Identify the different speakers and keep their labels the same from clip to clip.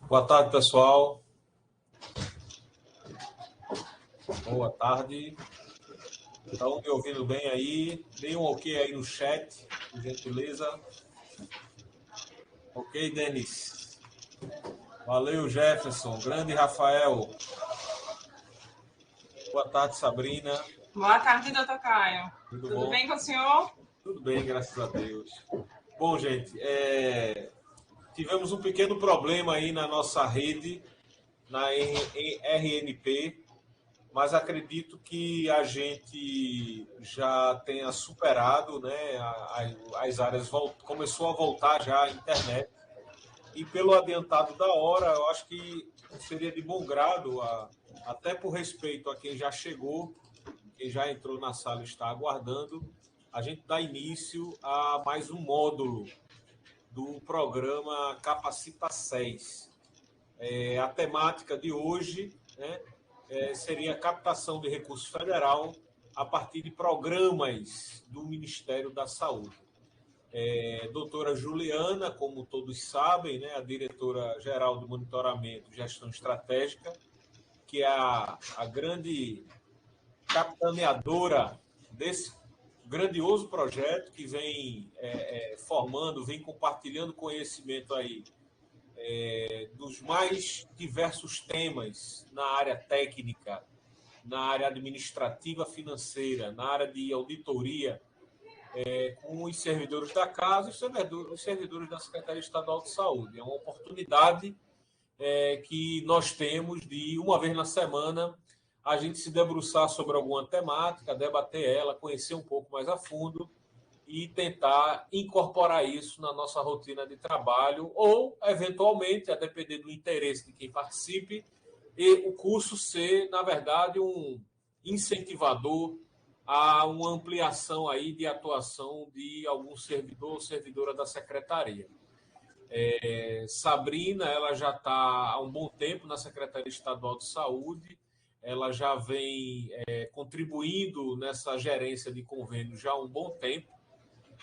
Speaker 1: Boa tarde, pessoal. Boa tarde. Estão me ouvindo bem aí? Deem um ok aí no chat, por gentileza. Ok, Denis. Valeu, Jefferson. Grande Rafael. Boa tarde, Sabrina.
Speaker 2: Boa tarde, doutor Caio.
Speaker 1: Tudo
Speaker 2: Tudo
Speaker 1: bom?
Speaker 2: bem com o senhor?
Speaker 1: Tudo bem, graças a Deus. Bom, gente, tivemos um pequeno problema aí na nossa rede, na RNP, mas acredito que a gente já tenha superado, né? As áreas começou a voltar já a internet. E pelo adiantado da hora, eu acho que seria de bom grado, até por respeito a quem já chegou, quem já entrou na sala e está aguardando, a gente dá início a mais um módulo do programa Capacita 6. A temática de hoje, né, seria a captação de recursos federal a partir de programas do Ministério da Saúde. Doutora Juliana, como todos sabem, né, a diretora-geral do Monitoramento e Gestão Estratégica, que é a grande capitaneadora desse grandioso projeto que vem formando, vem compartilhando conhecimento aí dos mais diversos temas na área técnica, na área administrativa financeira, na área de auditoria, com os servidores da casa e os servidores da Secretaria Estadual de Saúde. É uma oportunidade que nós temos de, uma vez na semana, a gente se debruçar sobre alguma temática, debater ela, conhecer um pouco mais a fundo e tentar incorporar isso na nossa rotina de trabalho ou, eventualmente, a depender do interesse de quem participe, e o curso ser, na verdade, um incentivador a uma ampliação aí de atuação de algum servidor ou servidora da secretaria. Sabrina, ela já está há um bom tempo na Secretaria Estadual de Saúde, ela já vem contribuindo nessa gerência de convênios já há um bom tempo,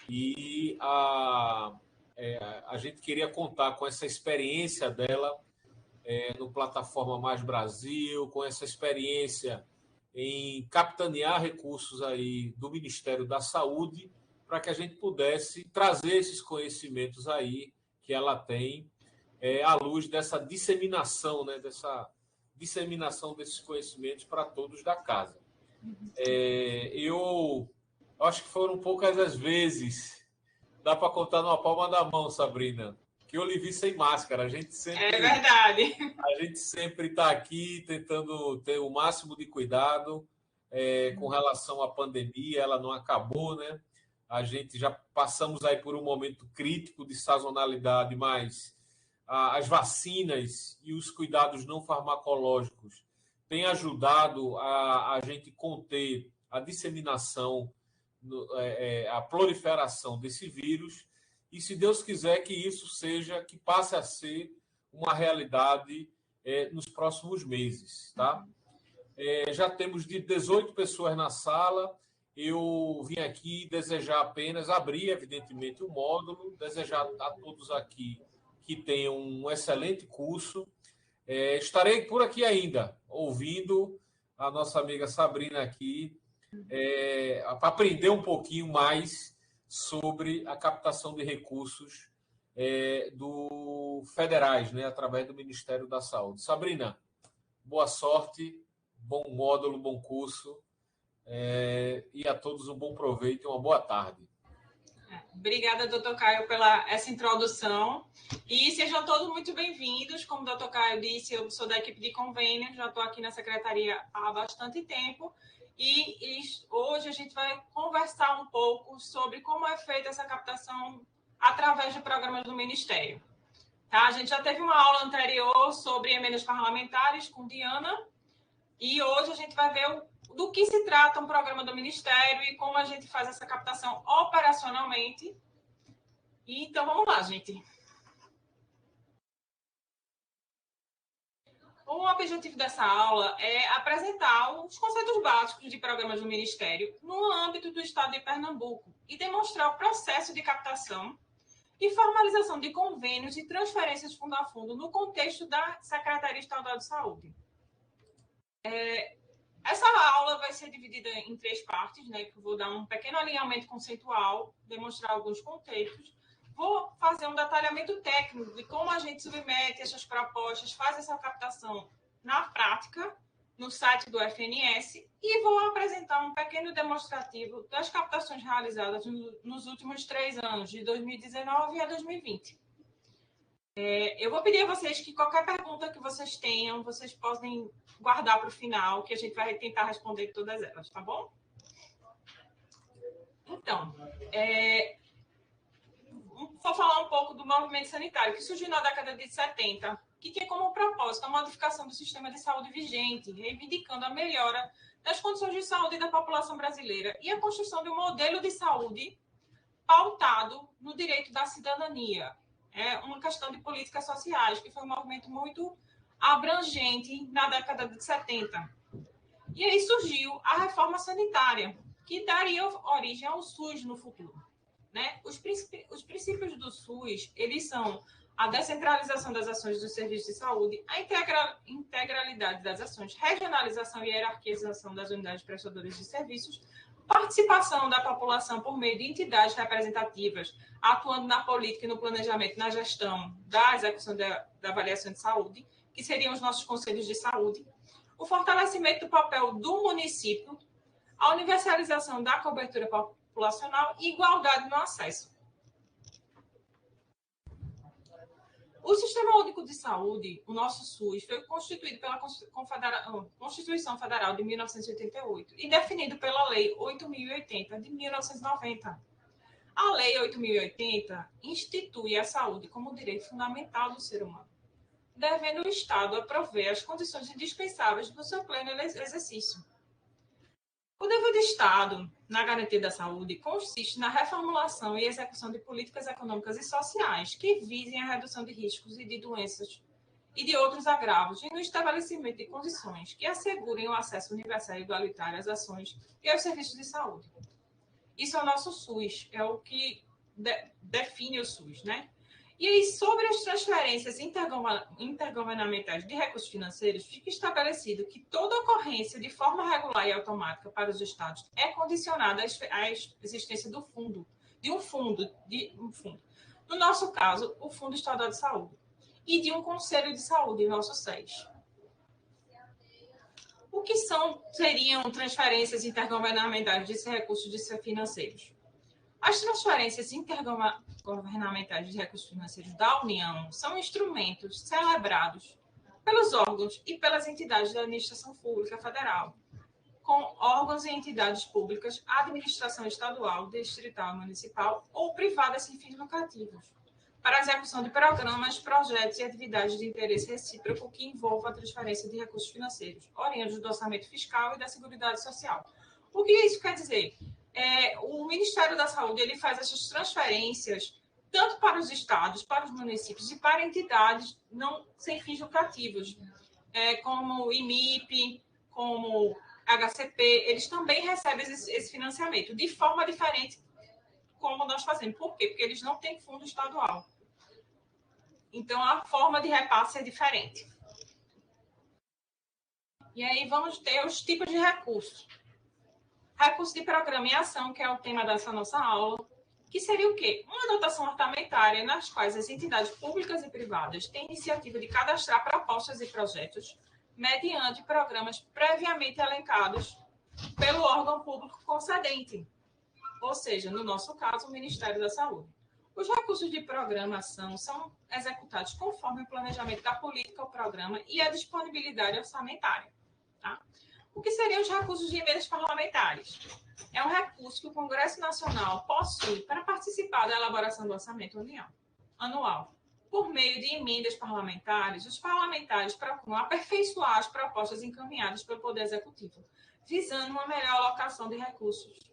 Speaker 1: e a gente queria contar com essa experiência dela no Plataforma Mais Brasil, com essa experiência em capitanear recursos aí do Ministério da Saúde, para que a gente pudesse trazer esses conhecimentos aí que ela tem à luz dessa disseminação, né, dessa disseminação desses conhecimentos para todos da casa. Eu acho que foram poucas as vezes, dá para contar numa palma da mão, Sabrina, que eu lhe vi sem máscara.
Speaker 2: É verdade.
Speaker 1: A gente sempre está aqui tentando ter o máximo de cuidado com relação à pandemia. Ela não acabou, né? A gente já passamos aí por um momento crítico de sazonalidade, mas as vacinas e os cuidados não farmacológicos têm ajudado a gente conter a disseminação, a proliferação desse vírus. E se Deus quiser que isso que passe a ser uma realidade nos próximos meses, tá? Já temos de 18 pessoas na sala. Eu vim aqui desejar apenas abrir, evidentemente, o módulo, desejar a todos aqui que tenham um excelente curso. Estarei por aqui ainda, ouvindo a nossa amiga Sabrina aqui, para aprender um pouquinho mais sobre a captação de recursos do federais, né, através do Ministério da Saúde. Sabrina, boa sorte, bom módulo, bom curso, e a todos um bom proveito e uma boa tarde.
Speaker 2: Obrigada, doutor Caio, pela essa introdução. E sejam todos muito bem-vindos. Como o doutor Caio disse, eu sou da equipe de convênios, já estou aqui na secretaria há bastante tempo. E hoje a gente vai conversar um pouco sobre como é feita essa captação através de programas do Ministério. Tá? A gente já teve uma aula anterior sobre emendas parlamentares com Diana, e hoje a gente vai ver do que se trata um programa do Ministério e como a gente faz essa captação operacionalmente. Então, vamos lá, gente. O objetivo dessa aula é apresentar os conceitos básicos de programas do Ministério no âmbito do Estado de Pernambuco e demonstrar o processo de captação e formalização de convênios e transferências fundo a fundo no contexto da Secretaria Estadual de Saúde. Essa aula vai ser dividida em 3 partes, né? Que eu vou dar um pequeno alinhamento conceitual, demonstrar alguns contextos. Vou fazer um detalhamento técnico de como a gente submete essas propostas, faz essa captação na prática, no site do FNS, e vou apresentar um pequeno demonstrativo das captações realizadas nos últimos 3 anos, de 2019 a 2020. Eu vou pedir a vocês que qualquer pergunta que vocês tenham, vocês podem guardar para o final, que a gente vai tentar responder todas elas, tá bom? Então, vou falar um pouco do movimento sanitário, que surgiu na década de 70, que tinha como propósito a modificação do sistema de saúde vigente, reivindicando a melhora das condições de saúde da população brasileira e a construção de um modelo de saúde pautado no direito da cidadania. É uma questão de políticas sociais, que foi um movimento muito abrangente na década de 70. E aí surgiu a reforma sanitária, que daria origem ao SUS no futuro. Né? Os princípios do SUS, eles são a descentralização das ações dos serviços de saúde, a integralidade das ações, regionalização e hierarquização das unidades prestadoras de serviços, participação da população por meio de entidades representativas, atuando na política e no planejamento, na gestão da execução da avaliação de saúde, que seriam os nossos conselhos de saúde, o fortalecimento do papel do município, a universalização da cobertura populacional e igualdade no acesso. O Sistema Único de Saúde, o nosso SUS, foi constituído pela Constituição Federal de 1988 e definido pela Lei 8.080 de 1990. A Lei 8.080 institui a saúde como direito fundamental do ser humano, devendo o Estado prover as condições indispensáveis do seu pleno exercício. O dever do Estado na garantia da saúde consiste na reformulação e execução de políticas econômicas e sociais que visem a redução de riscos e de doenças e de outros agravos e no estabelecimento de condições que assegurem o acesso universal e igualitário às ações e aos serviços de saúde. Isso é o nosso SUS, é o que define o SUS, né? E aí, sobre as transferências intergovernamentais de recursos financeiros, fica estabelecido que toda ocorrência de forma regular e automática para os estados é condicionada à existência do fundo, de um fundo. No nosso caso, o Fundo Estadual de Saúde, e de um Conselho de Saúde, nosso SES. O que seriam transferências intergovernamentais de recursos financeiros? As transferências intergovernamentais de recursos financeiros da União são instrumentos celebrados pelos órgãos e pelas entidades da administração pública federal, com órgãos e entidades públicas, administração estadual, distrital, municipal ou privada sem fins lucrativos, para a execução de programas, projetos e atividades de interesse recíproco que envolvam a transferência de recursos financeiros, oriundos do orçamento fiscal e da Seguridade Social. O que isso quer dizer? O Ministério da Saúde ele faz essas transferências tanto para os estados, para os municípios e para entidades não sem fins lucrativos, como o IMIP, como HCP, eles também recebem esse financiamento de forma diferente como nós fazemos. Por quê? Porque eles não têm fundo estadual. Então, a forma de repasse é diferente. E aí vamos ter os tipos de recursos. Recurso de programa e ação, que é o tema dessa nossa aula, que seria o quê? Uma dotação orçamentária nas quais as entidades públicas e privadas têm iniciativa de cadastrar propostas e projetos mediante programas previamente elencados pelo órgão público concedente, ou seja, no nosso caso, o Ministério da Saúde. Os recursos de programação são executados conforme o planejamento da política, o programa e a disponibilidade orçamentária. Tá? O que seriam os recursos de emendas parlamentares? É um recurso que o Congresso Nacional possui para participar da elaboração do orçamento anual. Por meio de emendas parlamentares, os parlamentares procuram aperfeiçoar as propostas encaminhadas pelo Poder Executivo, visando uma melhor alocação de recursos.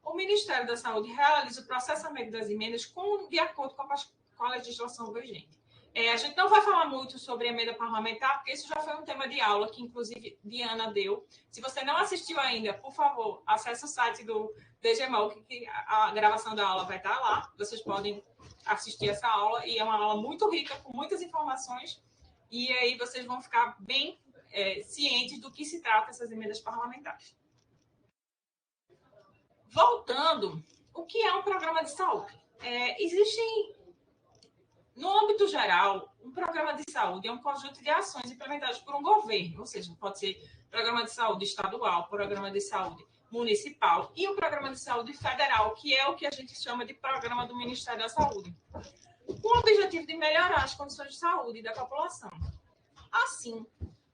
Speaker 2: O Ministério da Saúde realiza o processamento das emendas de acordo com a legislação vigente. A gente não vai falar muito sobre emenda parlamentar, porque isso já foi um tema de aula que, inclusive, Diana deu. Se você não assistiu ainda, por favor, acesse o site do DGMOL, que a gravação da aula vai estar lá. Vocês podem assistir essa aula, e é uma aula muito rica, com muitas informações, e aí vocês vão ficar bem cientes do que se trata essas emendas parlamentares. Voltando, o que é um programa de saúde? Existem, no âmbito geral, um programa de saúde é um conjunto de ações implementadas por um governo, ou seja, pode ser programa de saúde estadual, programa de saúde municipal e o programa de saúde federal, que é o que a gente chama de programa do Ministério da Saúde, com o objetivo de melhorar as condições de saúde da população. Assim,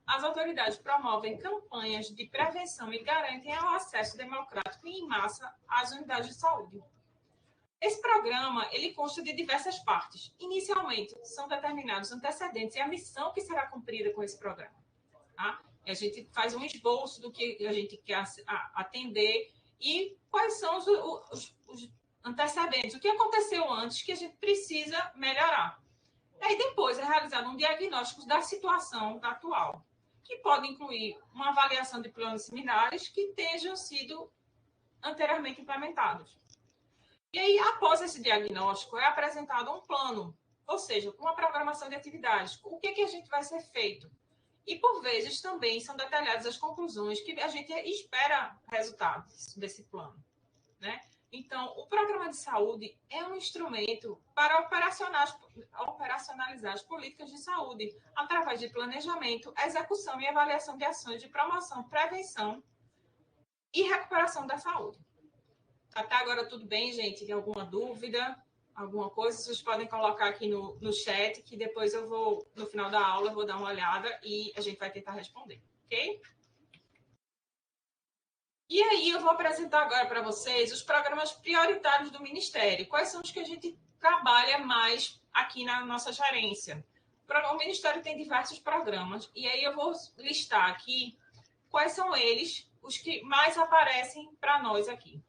Speaker 2: as autoridades promovem campanhas de prevenção e garantem o acesso democrático e em massa às unidades de saúde. Esse programa, ele consta de diversas partes. Inicialmente, são determinados antecedentes e a missão que será cumprida com esse programa. Tá? A gente faz um esboço do que a gente quer atender e quais são os antecedentes, o que aconteceu antes que a gente precisa melhorar. Aí depois é realizado um diagnóstico da situação atual, que pode incluir uma avaliação de planos similares que tenham sido anteriormente implementados. E aí, após esse diagnóstico, é apresentado um plano, ou seja, uma programação de atividades. O que a gente vai ser feito? E, por vezes, também são detalhadas as conclusões que a gente espera resultados desse plano, né? Então, o programa de saúde é um instrumento para operacionalizar as políticas de saúde através de planejamento, execução e avaliação de ações de promoção, prevenção e recuperação da saúde. Até agora tudo bem, gente? Tem alguma dúvida, alguma coisa? Vocês podem colocar aqui no chat, que depois eu vou, no final da aula, eu vou dar uma olhada e a gente vai tentar responder, ok? E aí eu vou apresentar agora para vocês os programas prioritários do Ministério. Quais são os que a gente trabalha mais aqui na nossa gerência? O Ministério tem diversos programas e aí eu vou listar aqui quais são eles, os que mais aparecem para nós aqui.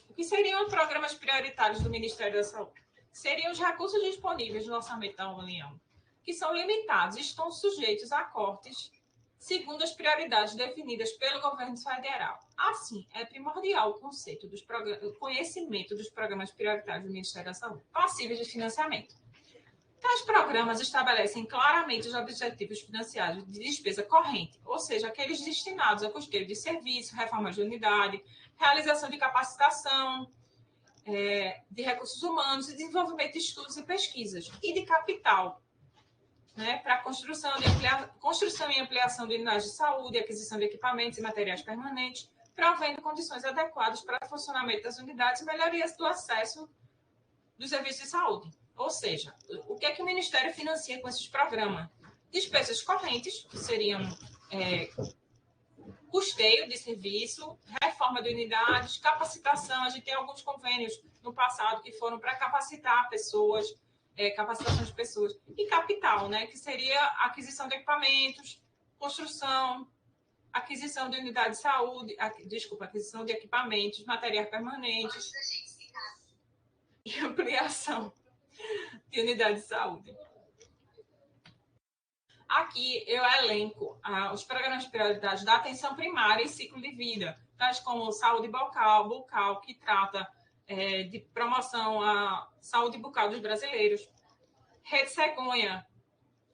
Speaker 2: O que seriam os programas prioritários do Ministério da Saúde? Seriam os recursos disponíveis no orçamento da União, que são limitados e estão sujeitos a cortes segundo as prioridades definidas pelo governo federal. Assim, é primordial o conhecimento dos programas prioritários do Ministério da Saúde, passíveis de financiamento. Tais programas estabelecem claramente os objetivos financiados de despesa corrente, ou seja, aqueles destinados a custeio de serviço, reforma de unidade, realização de capacitação, de recursos humanos e desenvolvimento de estudos e pesquisas, e de capital, né, para construção e ampliação de unidades de saúde, aquisição de equipamentos e materiais permanentes, provendo condições adequadas para o funcionamento das unidades e melhorias do acesso dos serviços de saúde. Ou seja, o que é que o Ministério financia com esses programas? Despesas correntes, que seriam custeio de serviço, reforma de unidades, capacitação. A gente tem alguns convênios no passado que foram para capacitar pessoas, capacitação de pessoas, e capital, né, que seria aquisição de equipamentos, construção, aquisição de unidades de saúde, aquisição de equipamentos, materiais permanentes e ampliação de unidades de saúde. Aqui eu elenco os programas prioritários da atenção primária e ciclo de vida, tais como saúde bucal, que trata de promoção à saúde bucal dos brasileiros. Rede Cegonha,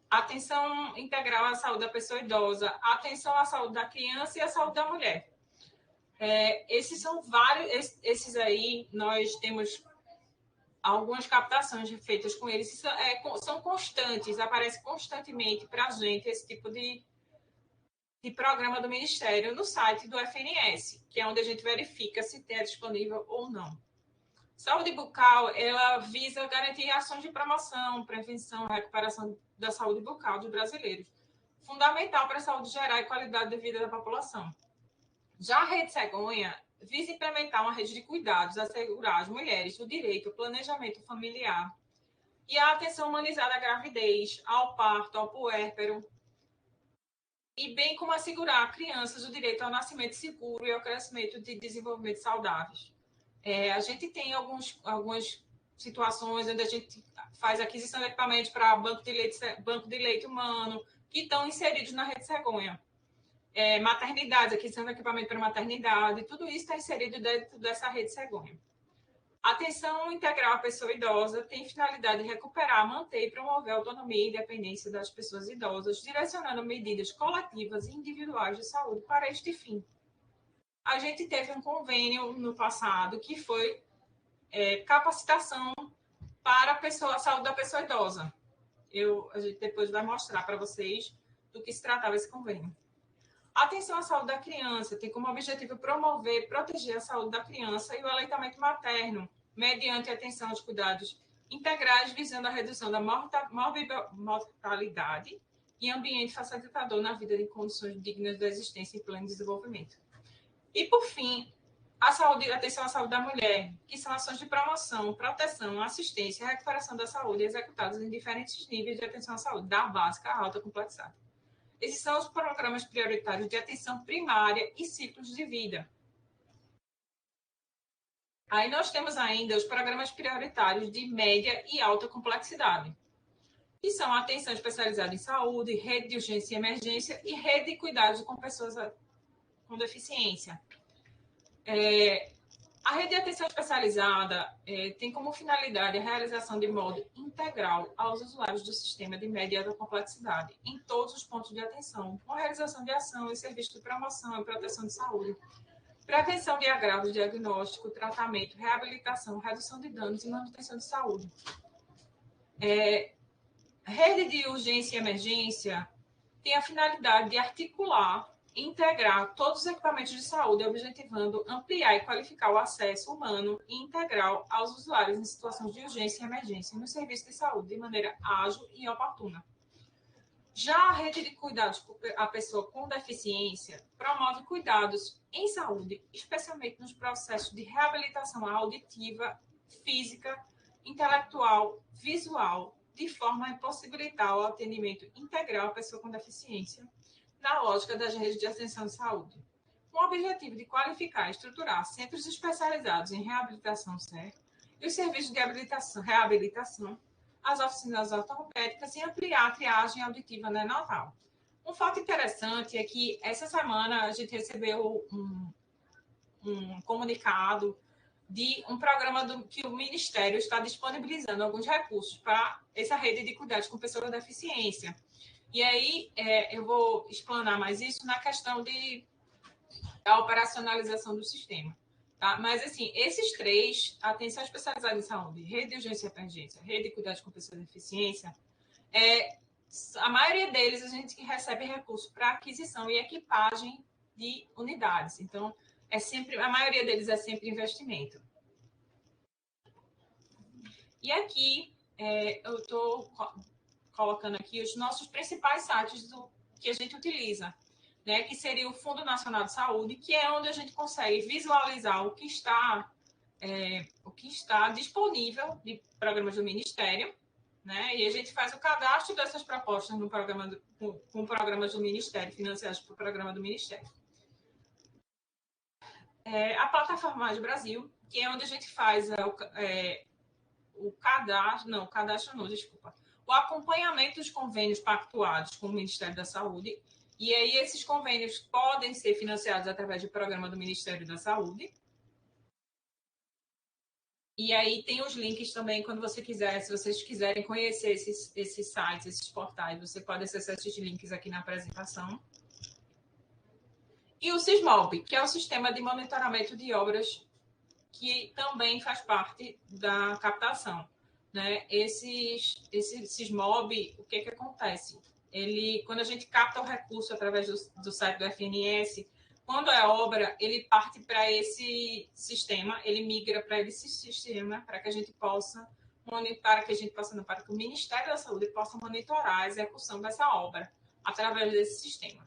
Speaker 2: atenção integral à saúde da pessoa idosa, atenção à saúde da criança e à saúde da mulher. Esses são vários, esses aí nós temos algumas captações feitas com eles, são constantes, aparece constantemente para a gente esse tipo de programa do Ministério no site do FNS, que é onde a gente verifica se é disponível ou não. Saúde bucal, ela visa garantir ações de promoção, prevenção, recuperação da saúde bucal dos brasileiros, fundamental para a saúde geral e qualidade de vida da população. Já a Rede Cegonha visa implementar uma rede de cuidados, assegurar às mulheres o direito ao planejamento familiar e a atenção humanizada à gravidez, ao parto, ao puérpero, e bem como assegurar a crianças o direito ao nascimento seguro e ao crescimento de desenvolvimento saudáveis. A gente tem algumas situações onde a gente faz aquisição de equipamentos para banco de leite humano, que estão inseridos na Rede Cegonha. Maternidades, aquisição de equipamento para maternidade, tudo isso está inserido dentro dessa Rede Cegonha. A atenção integral à pessoa idosa tem finalidade de recuperar, manter e promover a autonomia e independência das pessoas idosas, direcionando medidas coletivas e individuais de saúde para este fim. A gente teve um convênio no passado que foi capacitação para a saúde da pessoa idosa. A gente depois vai mostrar para vocês do que se tratava esse convênio. A atenção à saúde da criança tem como objetivo promover e proteger a saúde da criança e o aleitamento materno, mediante a atenção aos cuidados integrais, visando a redução da mortalidade e ambiente facilitador na vida em condições dignas da existência e pleno desenvolvimento. E, por fim, a atenção à saúde da mulher, que são ações de promoção, proteção, assistência e recuperação da saúde executadas em diferentes níveis de atenção à saúde, da básica à alta complexidade. Esses são os programas prioritários de atenção primária e ciclos de vida. Aí nós temos ainda os programas prioritários de média e alta complexidade, que são a atenção especializada em saúde, rede de urgência e emergência e rede de cuidados com pessoas com deficiência. A rede de atenção especializada tem como finalidade a realização de modo integral aos usuários do sistema de média e alta complexidade, em todos os pontos de atenção, com a realização de ação e serviço de promoção e proteção de saúde, prevenção de agravos, diagnóstico, tratamento, reabilitação, redução de danos e manutenção de saúde. Rede de urgência e emergência tem a finalidade de articular e integrar todos os equipamentos de saúde, objetivando ampliar e qualificar o acesso humano e integral aos usuários em situações de urgência e emergência no serviço de saúde de maneira ágil e oportuna. Já a rede de cuidados à pessoa com deficiência promove cuidados em saúde, especialmente nos processos de reabilitação auditiva, física, intelectual, visual, de forma a possibilitar o atendimento integral à pessoa com deficiência, na lógica das redes de atenção de saúde, com o objetivo de qualificar e estruturar centros especializados em reabilitação certa e os serviços de reabilitação, as oficinas ortopédicas e ampliar a triagem auditiva neonatal. Um fato interessante é que essa semana a gente recebeu um comunicado de um programa que o Ministério está disponibilizando alguns recursos para essa rede de cuidados com pessoas com deficiência. E aí eu vou explanar mais isso na questão da operacionalização do sistema. Tá? Mas, assim, esses três, atenção especializada em saúde, rede de urgência e emergência, rede de cuidados com pessoas com deficiência, a maioria deles a gente recebe recursos para aquisição e equipagem de unidades. Então, a maioria deles é sempre investimento. E aqui, eu estou colocando aqui os nossos principais sites que a gente utiliza, né, que seria o Fundo Nacional de Saúde, que é onde a gente consegue visualizar o que está disponível de programas do Ministério, né, e a gente faz o cadastro dessas propostas com programas do Ministério, financiados por programa do Ministério. A plataforma Mais Brasil, que é onde a gente faz o acompanhamento dos convênios pactuados com o Ministério da Saúde. E aí, esses convênios podem ser financiados através do programa do Ministério da Saúde. E aí, tem os links também, quando você quiser, se vocês quiserem conhecer esses sites, esses portais, você pode acessar esses links aqui na apresentação. E o SISMOB, que é o Sistema de Monitoramento de Obras, que também faz parte da captação. Né? Esse SISMOB, o que acontece? Quando a gente capta o recurso através do site do FNS, quando é obra, ele parte para esse sistema, ele migra para esse sistema para que a gente possa monitorar, para que o Ministério da Saúde possa monitorar a execução dessa obra através desse sistema.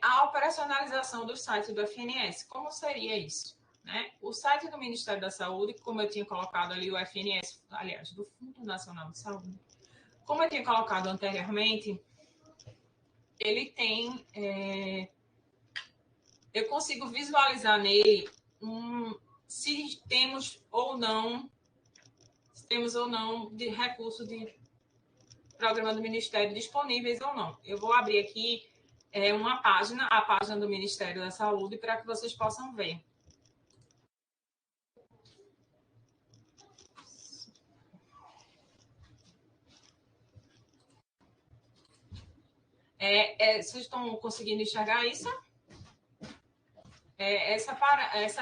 Speaker 2: A operacionalização do site do FNS, como seria isso? Né? O site do Ministério da Saúde, como eu tinha colocado ali, o FNS, aliás, do Fundo Nacional de Saúde, como eu tinha colocado anteriormente, ele tem... eu consigo visualizar nele se temos ou não de recurso de programa do Ministério disponíveis ou não. Eu vou abrir aqui a página do Ministério da Saúde, para que vocês possam ver. Vocês estão conseguindo enxergar isso? Essa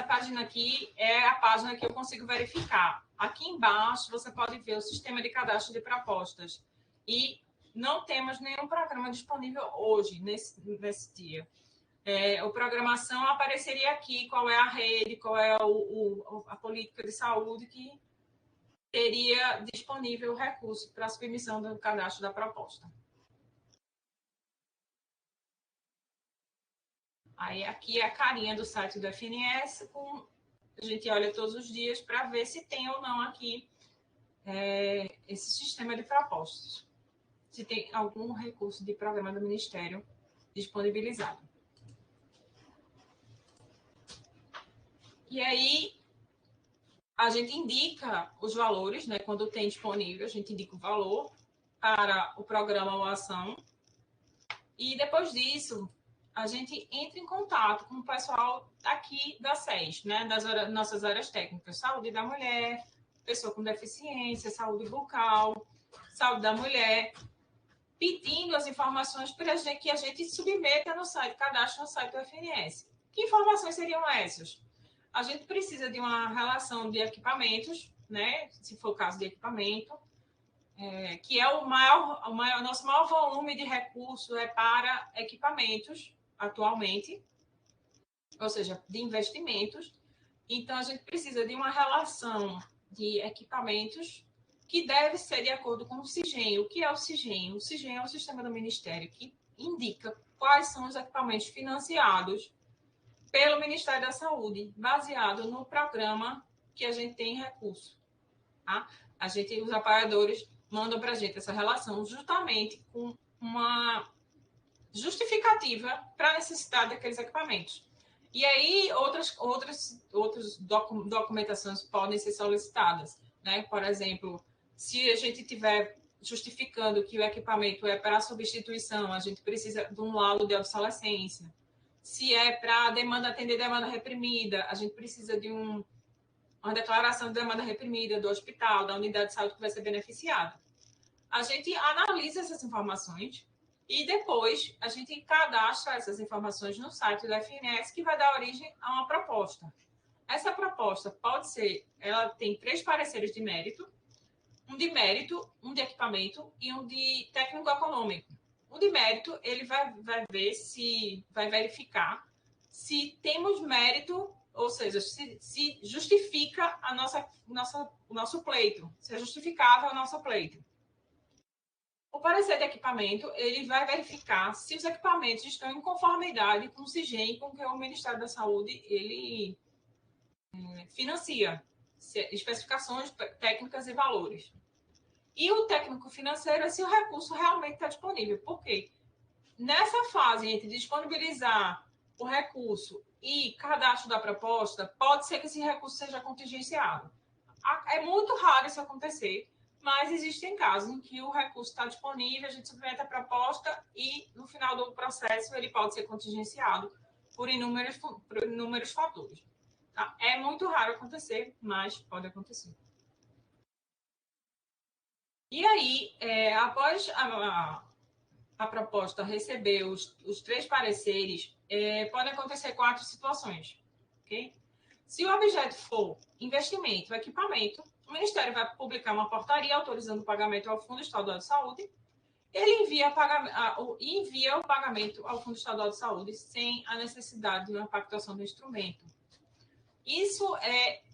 Speaker 2: página aqui é a página que eu consigo verificar. Aqui embaixo você pode ver o sistema de cadastro de propostas. E não temos nenhum programa disponível hoje, nesse dia. A programação apareceria aqui, qual é a rede, qual é a política de saúde que teria disponível o recurso para a submissão do cadastro da proposta. Aí aqui é a carinha do site do FNS, a gente olha todos os dias para ver se tem ou não aqui esse sistema de propostas. Se tem algum recurso de programa do Ministério disponibilizado. E aí, a gente indica os valores, né? Quando tem disponível, a gente indica o valor para o programa ou ação. E depois disso, a gente entra em contato com o pessoal aqui da SES, né? Das nossas áreas técnicas. Saúde da mulher, pessoa com deficiência, saúde bucal, saúde da mulher, pedindo as informações para que a gente submeta no site, cadastro no site do FNS. Que informações seriam essas? A gente precisa de uma relação de equipamentos, né? Se for o caso de equipamento, que é nosso maior volume de recurso para equipamentos atualmente, ou seja, de investimentos. Então, a gente precisa de uma relação de equipamentos que deve ser de acordo com o CIGEM. O que é o CIGEM? O CIGEM é o sistema do Ministério que indica quais são os equipamentos financiados pelo Ministério da Saúde, baseado no programa que a gente tem em recurso. Tá? Os apoiadores mandam para a gente essa relação justamente com uma justificativa para a necessidade daqueles equipamentos. E aí, outras documentações podem ser solicitadas, né? Por exemplo, se a gente tiver justificando que o equipamento é para substituição, a gente precisa de um laudo de obsolescência. Se é para atender demanda reprimida, a gente precisa de uma declaração de demanda reprimida do hospital, da unidade de saúde que vai ser beneficiada. A gente analisa essas informações e depois a gente cadastra essas informações no site do FNS, que vai dar origem a uma proposta. Essa proposta ela tem 3 pareceres de mérito, um de mérito, um de equipamento e um de técnico-econômico. O de mérito, ele vai verificar se temos mérito, ou seja, se justifica o nosso pleito, se é justificável o nosso pleito. O parecer de equipamento, ele vai verificar se os equipamentos estão em conformidade com o CIGEM, com o que o Ministério da Saúde ele financia, especificações técnicas e valores. E o técnico financeiro é se o recurso realmente está disponível. Por quê? Nessa fase entre disponibilizar o recurso e cadastro da proposta, pode ser que esse recurso seja contingenciado. É muito raro isso acontecer, mas existem casos em que o recurso está disponível, a gente submete a proposta e, no final do processo, ele pode ser contingenciado por inúmeros fatores. Tá? É muito raro acontecer, mas pode acontecer. E aí, após a proposta receber os 3 pareceres, podem acontecer 4 situações. Okay? Se o objeto for investimento, equipamento, o Ministério vai publicar uma portaria autorizando o pagamento ao Fundo Estadual de Saúde. Ele envia o pagamento ao Fundo Estadual de Saúde sem a necessidade de uma pactuação do instrumento. Isso,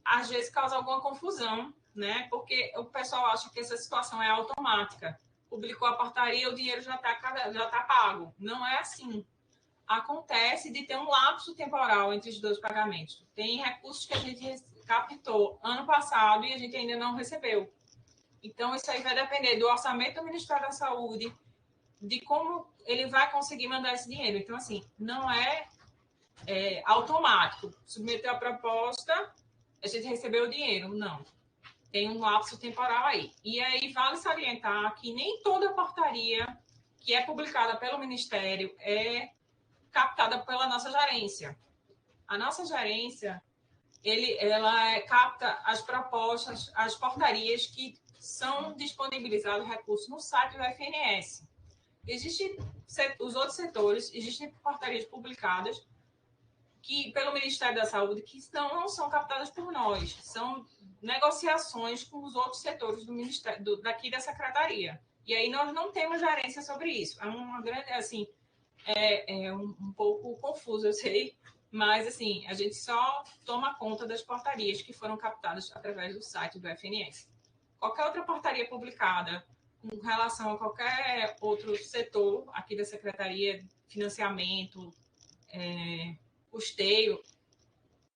Speaker 2: às vezes, causa alguma confusão, né? Porque o pessoal acha que essa situação é automática. Publicou a portaria, o dinheiro já tá pago. Não é assim. Acontece de ter um lapso temporal entre os 2 pagamentos. Tem recursos que a gente captou ano passado e a gente ainda não recebeu. Então, isso aí vai depender do orçamento do Ministério da Saúde, de como ele vai conseguir mandar esse dinheiro. Então, assim, não é automático. Submeteu a proposta, a gente recebeu o dinheiro. Não. Tem um lapso temporal aí. E aí, vale salientar que nem toda portaria que é publicada pelo Ministério é captada pela nossa gerência. A nossa gerência, ela capta as propostas, as portarias que são disponibilizados recursos no site do FNS. Existem os outros setores, existem portarias publicadas pelo Ministério da Saúde que não são captadas por nós, são negociações com os outros setores do Ministério, daqui da Secretaria. E aí nós não temos gerência sobre isso. É uma grande, assim, um pouco confuso, eu sei, mas assim, a gente só toma conta das portarias que foram captadas através do site do FNS. Qualquer outra portaria publicada com relação a qualquer outro setor aqui da Secretaria, financiamento, custeio,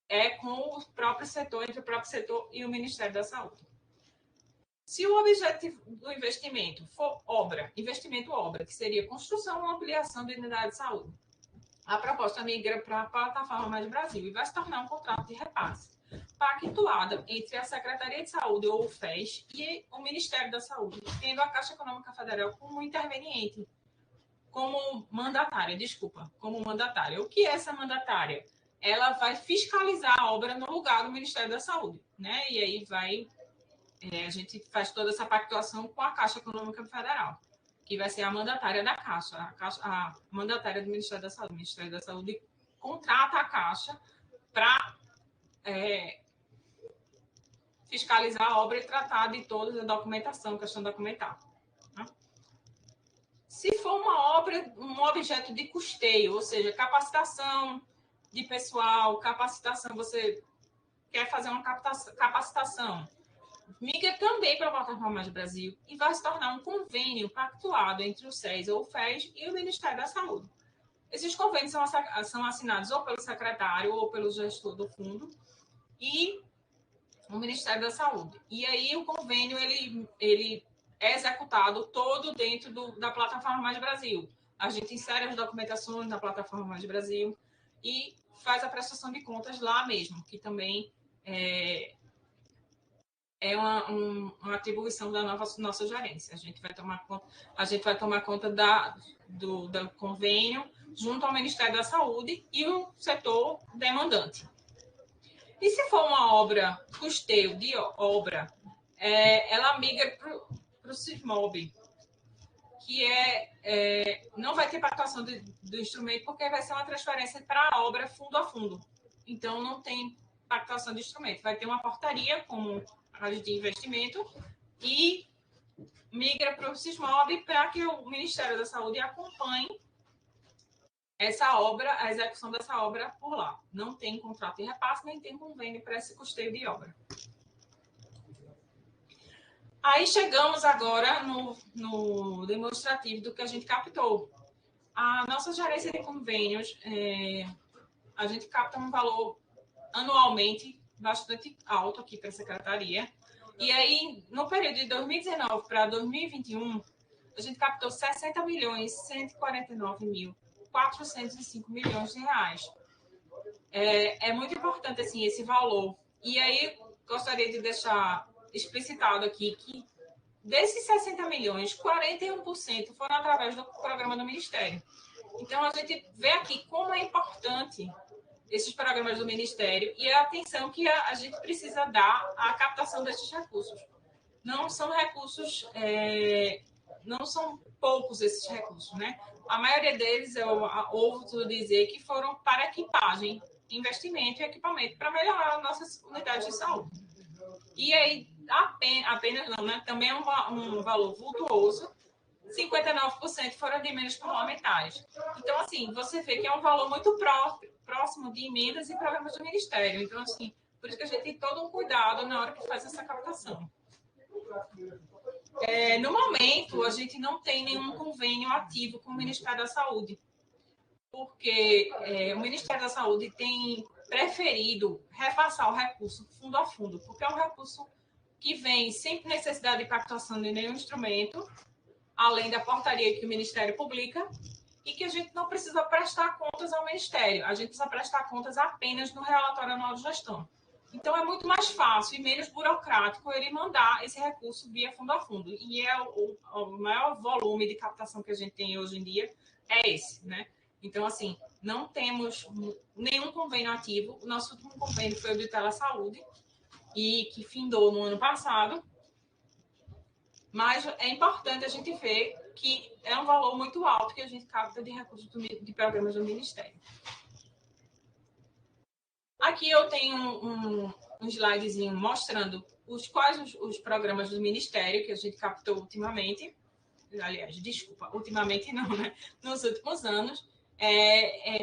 Speaker 2: é com o próprio setor, entre o próprio setor e o Ministério da Saúde. Se o objetivo do investimento for investimento obra, que seria construção ou ampliação de unidade de saúde, a proposta migra para a plataforma Mais Brasil e vai se tornar um contrato de repasse pactuado entre a Secretaria de Saúde, ou o FES, e o Ministério da Saúde, tendo a Caixa Econômica Federal como interveniente, como mandatária. O que é essa mandatária? Ela vai fiscalizar a obra no lugar do Ministério da Saúde, né? E aí a gente faz toda essa pactuação com a Caixa Econômica Federal, que vai ser a mandatária da Caixa, a mandatária do Ministério da Saúde. O Ministério da Saúde contrata a Caixa para fiscalizar a obra e tratar de toda a documentação, questão documental. Né? Se for uma obra, um objeto de custeio, ou seja, capacitação de pessoal, você quer fazer uma capacitação, migra também para a plataforma Mais Brasil e vai se tornar um convênio pactuado entre o SES ou o FES e o Ministério da Saúde. Esses convênios são assinados ou pelo secretário ou pelo gestor do fundo e o Ministério da Saúde. E aí o convênio ele é executado todo dentro da plataforma Mais Brasil. A gente insere as documentações na plataforma Mais Brasil e faz a prestação de contas lá mesmo, que também é uma atribuição da nossa gerência. A gente vai tomar conta do convênio junto ao Ministério da Saúde e o setor demandante. E se for uma obra, custeio de obra, ela migra para o CISMOB, que não vai ter pactuação do instrumento, porque vai ser uma transferência para a obra fundo a fundo. Então, não tem pactuação de instrumento. Vai ter uma portaria como a de investimento e migra para o CISMOB para que o Ministério da Saúde acompanhe essa obra, a execução dessa obra por lá. Não tem contrato de repasse, nem tem convênio para esse custeio de obra. Aí chegamos agora no demonstrativo do que a gente captou. A nossa gerência de convênios, a gente capta um valor anualmente bastante alto aqui para a secretaria. E aí, no período de 2019 para 2021, a gente captou 60.149.405 milhões de reais. É muito importante, assim, esse valor. E aí, gostaria de deixar explicitado aqui que desses 60 milhões, 41% foram através do programa do Ministério. Então, a gente vê aqui como é importante esses programas do Ministério e a atenção que a gente precisa dar à captação desses recursos. Não são recursos, não são poucos esses recursos, né? A maioria deles, eu ouço dizer que foram para equipagem, investimento e equipamento para melhorar as nossas unidades de saúde. E aí, apenas não, né? Também é um valor vultuoso, 59% foram de emendas parlamentares. Então, assim, você vê que é um valor muito próximo de emendas e programas do Ministério. Então, assim, por isso que a gente tem todo um cuidado na hora que faz essa captação. No momento, a gente não tem nenhum convênio ativo com o Ministério da Saúde, porque o Ministério da Saúde tem preferido repassar o recurso fundo a fundo, porque é um recurso que vem sem necessidade de pactuação de nenhum instrumento, além da portaria que o Ministério publica, e que a gente não precisa prestar contas ao Ministério, a gente precisa prestar contas apenas no relatório anual de gestão. Então, é muito mais fácil e menos burocrático ele mandar esse recurso via fundo a fundo. E o maior volume de captação que a gente tem hoje em dia é esse, né? Então, assim, não temos nenhum convênio ativo. O nosso último convênio foi o de Telesaúde, e que findou no ano passado. Mas é importante a gente ver que é um valor muito alto que a gente capta de recursos de programas do Ministério. Aqui eu tenho um slidezinho mostrando quais os programas do Ministério que a gente captou ultimamente. Aliás, desculpa, ultimamente não, né? Nos últimos anos.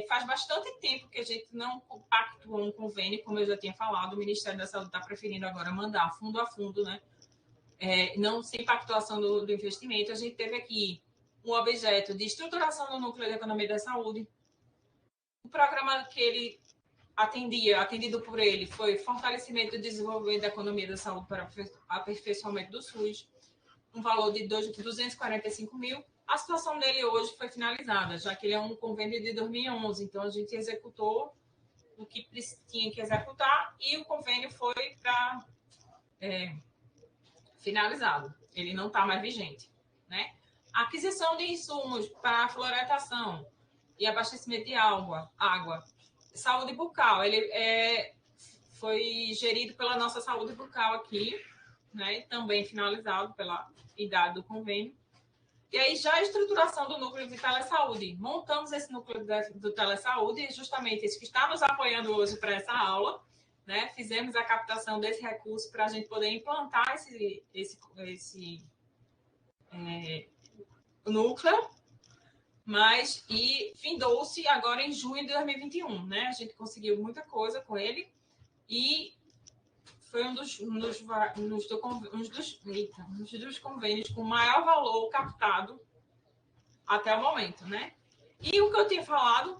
Speaker 2: Faz bastante tempo que a gente não compactua um convênio, como eu já tinha falado, o Ministério da Saúde está preferindo agora mandar fundo a fundo, né? Não sem pactuação do investimento. A gente teve aqui um objeto de estruturação do núcleo de economia da saúde. O programa que ele atendido por ele, foi fortalecimento e desenvolvimento da economia da saúde para aperfeiçoamento do SUS, um valor de 245 mil. A situação dele hoje foi finalizada, já que ele é um convênio de 2011, então a gente executou o que tinha que executar e o convênio foi finalizado. Ele não está mais vigente, né? A aquisição de insumos para a floretação e abastecimento de água. Saúde bucal, ele foi gerido pela nossa saúde bucal aqui, né? Também finalizado pela idade do convênio. E aí, já a estruturação do núcleo de telesaúde. Montamos esse núcleo do telesaúde, justamente esse que está nos apoiando hoje para essa aula, né? Fizemos a captação desse recurso para a gente poder implantar esse núcleo, e findou-se agora em junho de 2021, né? A gente conseguiu muita coisa com ele e foi um dos convênios com maior valor captado até o momento, né? E o que eu tinha falado,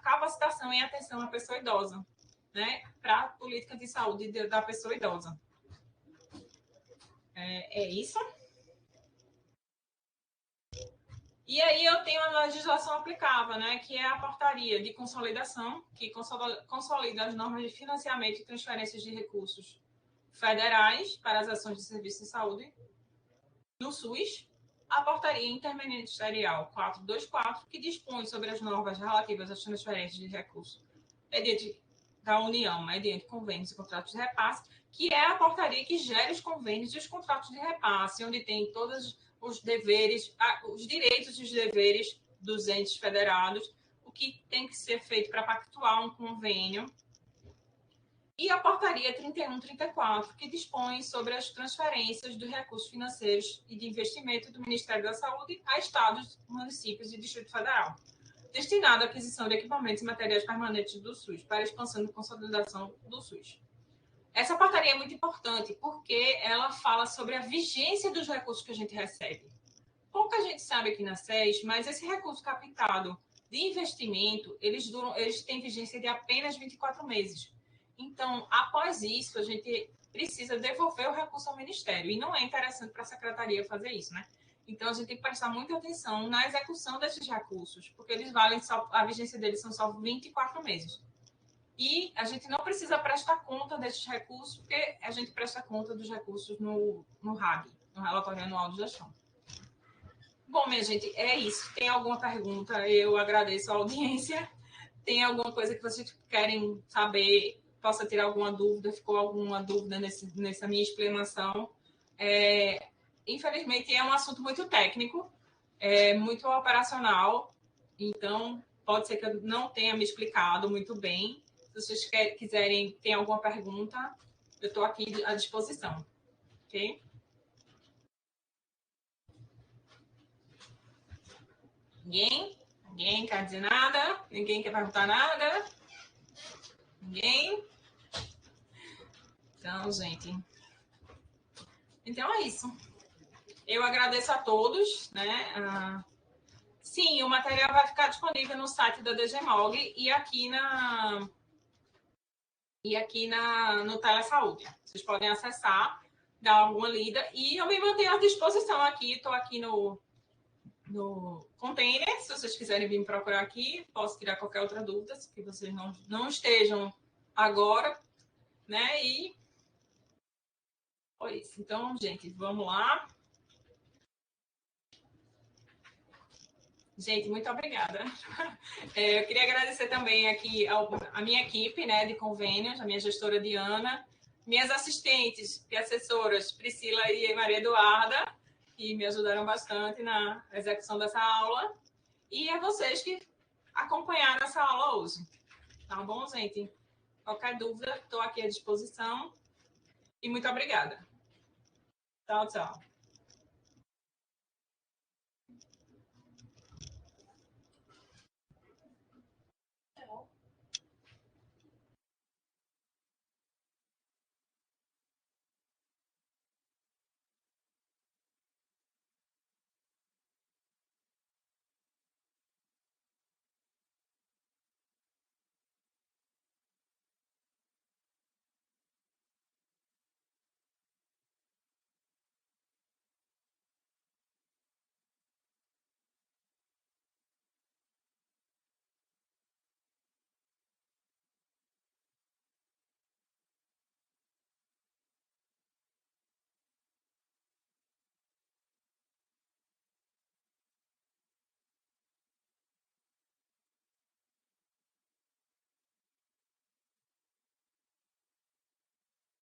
Speaker 2: capacitação em atenção à pessoa idosa, né? Para a política de saúde da pessoa idosa. É isso. E aí eu tenho a legislação aplicável, né, que é a portaria de consolidação, que consolida as normas de financiamento e transferências de recursos federais para as ações de serviço de saúde no SUS, a portaria interministerial 424, que dispõe sobre as normas relativas às transferências de recursos da União, mediante convênios e contratos de repasse, que é a portaria que gera os convênios e os contratos de repasse, onde tem todos os deveres, os direitos e os deveres dos entes federados, o que tem que ser feito para pactuar um convênio. E a portaria 3134, que dispõe sobre as transferências dos recursos financeiros e de investimento do Ministério da Saúde a estados, municípios e Distrito Federal, destinado à aquisição de equipamentos e materiais permanentes do SUS, para a expansão e consolidação do SUS. Essa portaria é muito importante porque ela fala sobre a vigência dos recursos que a gente recebe. Pouca gente sabe aqui na SES, mas esse recurso captado de investimento, eles têm vigência de apenas 24 meses. Então, após isso, a gente precisa devolver o recurso ao Ministério. E não é interessante para a Secretaria fazer isso, né? Então, a gente tem que prestar muita atenção na execução desses recursos, porque a vigência deles são só 24 meses. E a gente não precisa prestar conta desses recursos, porque a gente presta conta dos recursos no RAG, no Relatório Anual de Gestão. Bom, minha gente, é isso. Tem alguma pergunta? Eu agradeço a audiência. Tem alguma coisa que vocês querem saber? Possa tirar alguma dúvida? Ficou alguma dúvida nessa minha explanação? Infelizmente, é um assunto muito técnico, muito operacional. Então, pode ser que eu não tenha me explicado muito bem. Se vocês quiserem, tem alguma pergunta, eu estou aqui à disposição. Ok? Ninguém? Ninguém quer dizer nada? Ninguém quer perguntar nada? Ninguém? Então, gente. Então, é isso. Eu agradeço a todos, né? Sim, o material vai ficar disponível no site da DGMOG e aqui no Telesaúde. Vocês podem acessar, dar alguma lida. E eu me mantenho à disposição aqui. Estou aqui no container. Se vocês quiserem vir me procurar aqui, posso tirar qualquer outra dúvida, que vocês não estejam agora, né? E foi isso. Então, gente, vamos lá. Gente, muito obrigada. Eu queria agradecer também aqui a minha equipe, né, de convênios, a minha gestora Diana, minhas assistentes e assessoras, Priscila e Maria Eduarda, que me ajudaram bastante na execução dessa aula, e a vocês que acompanharam essa aula hoje. Tá bom, gente? Qualquer dúvida, estou aqui à disposição. E muito obrigada. Tchau, tchau.